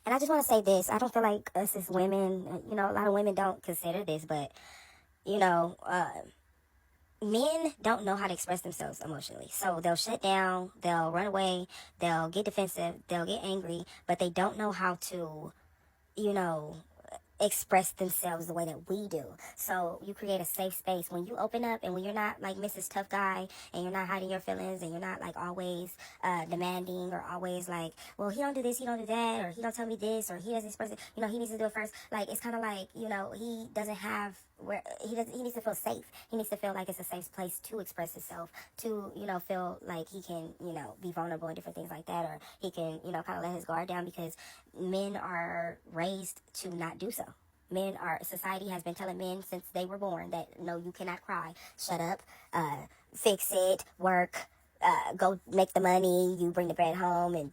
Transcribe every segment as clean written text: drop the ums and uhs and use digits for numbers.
And I just want to say this. I don't feel like us as women, a lot of women don't consider this, but, you know, men don't know how to express themselves emotionally. So they'll shut down, they'll run away, they'll get defensive, they'll get angry, but they don't know how to, you know, express themselves the way that we do. So you create a safe space when you open up, and when you're not like Mrs. Tough Guy, and you're not hiding your feelings, and you're not like always demanding, or always like, well, he don't do this, he don't do that, or he don't tell me this, or he doesn't express it, he needs to do it first. Like, it's kind of like, he doesn't have where he needs to feel safe. He needs to feel like it's a safe place to express himself, to feel like he can be vulnerable and different things like that, or he can kind of let his guard down, because men are raised to not do so. Society has been telling men since they were born that no, you cannot cry, shut up, fix it, work, go make the money, you bring the bread home, and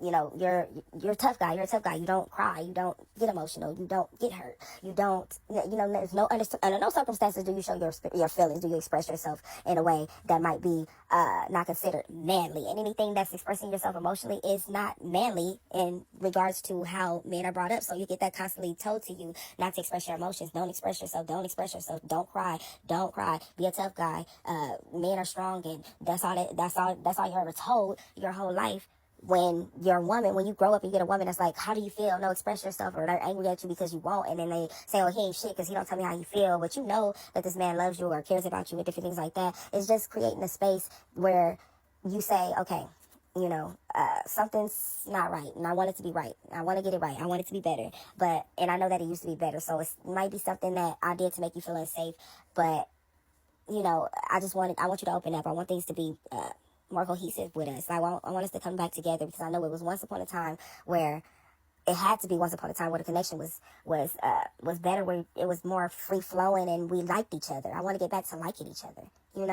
you're a tough guy. You're a tough guy. You don't cry. You don't get emotional. You don't get hurt. You don't, there's under no circumstances do you show your feelings. Do you express yourself in a way that might be not considered manly? And anything that's expressing yourself emotionally is not manly in regards to how men are brought up. So you get that constantly told to you not to express your emotions. Don't express yourself. Don't express yourself. Don't cry. Don't cry. Be a tough guy. Men are strong, and that's all you're ever told your whole life. When you're a woman, when you grow up and you get a woman that's like, how do you feel? No, express yourself. Or they're angry at you because you won't. And then they say, oh, he ain't shit because he don't tell me how you feel. But you know that this man loves you or cares about you and different things like that. It's just creating a space where you say, okay, something's not right, and I want it to be right. I want to get it right. I want it to be better. And I know that it used to be better. So it might be something that I did to make you feel unsafe. But, I want you to open up. I want things to be more cohesive with us. I want us to come back together, because I know it was once upon a time where it had to be once upon a time where the connection was better, where it was more free flowing and we liked each other. I want to get back to liking each other,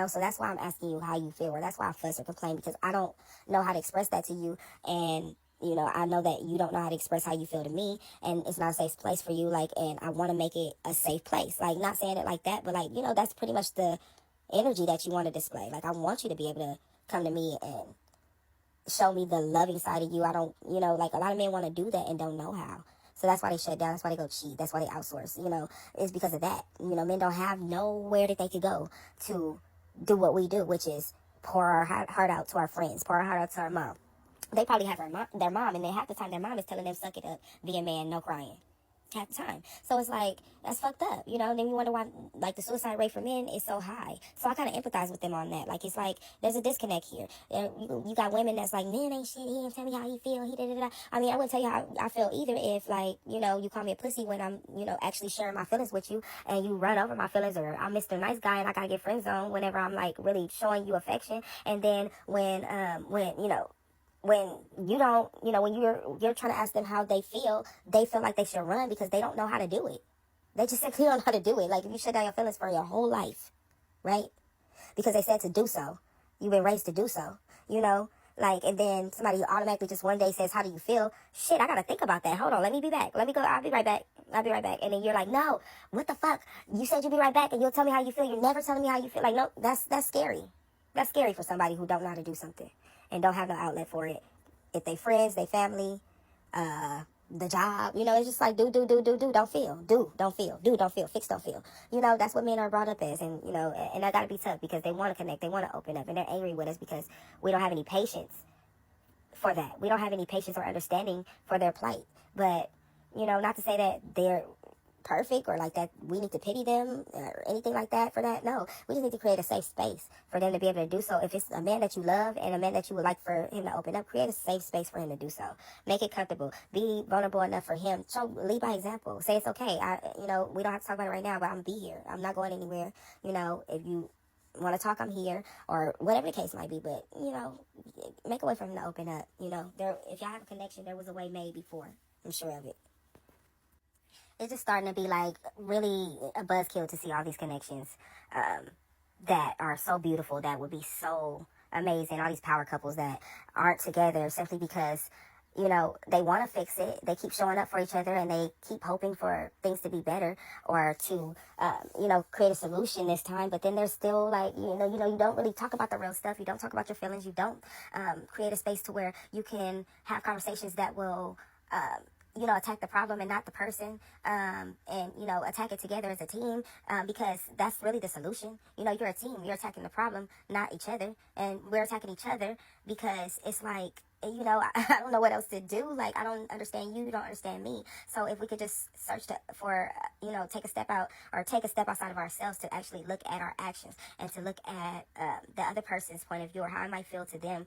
so that's why I'm asking you how you feel, or that's why I fuss or complain, because I don't know how to express that to you. And I know that you don't know how to express how you feel to me, and it's not a safe place for you. And I want to make it a safe place. Not saying it like that, but that's pretty much the energy that you want to display. I want you to be able to come to me and show me the loving side of you. I don't, a lot of men want to do that and don't know how. So that's why they shut down. That's why they go cheat. That's why they outsource. It's because of that. Men don't have nowhere that they could go to do what we do, which is pour our heart out to our friends, pour our heart out to our mom. They probably have their mom, and then half the time their mom is telling them, suck it up, be a man, no crying. Half the time. So it's that's fucked up, and then you wonder why, the suicide rate for men is so high. So I kind of empathize with them on that. It's there's a disconnect here. You got women that's like, man ain't shit, he didn't tell me how he feel, he da da da. I mean, I wouldn't tell you how I feel either if, you call me a pussy when I'm, actually sharing my feelings with you, and you run over my feelings, or I'm Mr. Nice Guy and I gotta get friend zone whenever I'm, really showing you affection. And then when you don't, when you're trying to ask them how they feel like they should run, because they don't know how to do it. They just simply don't know how to do it. If you shut down your feelings for your whole life, right? Because they said to do so. You've been raised to do so, and then somebody automatically just one day says, how do you feel? Shit, I gotta think about that. Hold on, let me be back. Let me go, I'll be right back. And then you're like, no, what the fuck? You said you'd be right back and you'll tell me how you feel. You're never telling me how you feel. No, that's scary. That's scary for somebody who don't know how to do something and don't have no outlet for it. If they friends, they family, the job, it's just do, don't feel, don't feel, fix, don't feel. That's what men are brought up as, and, and that gotta be tough, because they want to connect, they want to open up, and they're angry with us because we don't have any patience for that. We don't have any patience or understanding for their plight. But, not to say that they're perfect, or that we need to pity them or anything like that for that. No, we just need to create a safe space for them to be able to do so. If it's a man that you love and a man that you would like for him to open up, create a safe space for him to do so. Make it comfortable. Be vulnerable enough for him. Lead by example. Say it's okay. We don't have to talk about it right now, but I'm gonna be here. I'm not going anywhere. If you want to talk, I'm here, or whatever the case might be. But make a way for him to open up. If y'all have a connection, there was a way made before. I'm sure of it. It's just starting to be really a buzzkill to see all these connections that are so beautiful, that would be so amazing. All these power couples that aren't together simply because, they want to fix it. They keep showing up for each other, and they keep hoping for things to be better, or to, create a solution this time. But then there's still you don't really talk about the real stuff. You don't talk about your feelings. You don't create a space to where you can have conversations that will you know, attack the problem and not the person, and, you know, attack it together as a team, because that's really the solution. You know, you're a team. You're attacking the problem, not each other. And we're attacking each other because it's like, you know, I don't know what else to do. Like, I don't understand you. You don't understand me. So if we could just search for, you know, take a step out or take a step outside of ourselves to actually look at our actions and to look at the other person's point of view or how it might feel to them,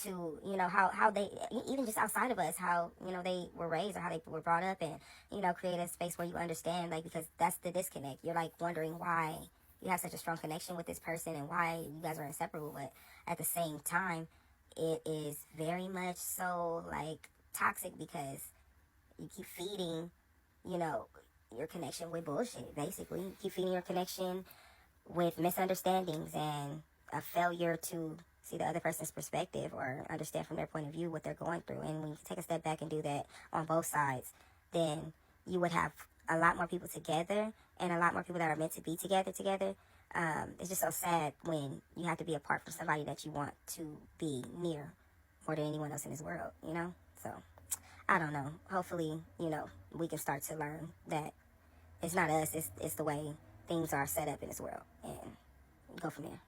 to, you know, how they, even just outside of us, how, you know, they were raised or how they were brought up, and, you know, create a space where you understand, like, because that's the disconnect. You're like wondering why you have such a strong connection with this person and why you guys are inseparable, but at the same time it is very much so like toxic because you keep feeding, you know, your connection with bullshit. Basically, you keep feeding your connection with misunderstandings and a failure to see the other person's perspective or understand from their point of view what they're going through. And when you take a step back and do that on both sides, then you would have a lot more people together and a lot more people that are meant to be together. It's just so sad when you have to be apart from somebody that you want to be near more than anyone else in this world, you know? So, I don't know. Hopefully, you know, we can start to learn that it's not us, it's the way things are set up in this world, and go from there.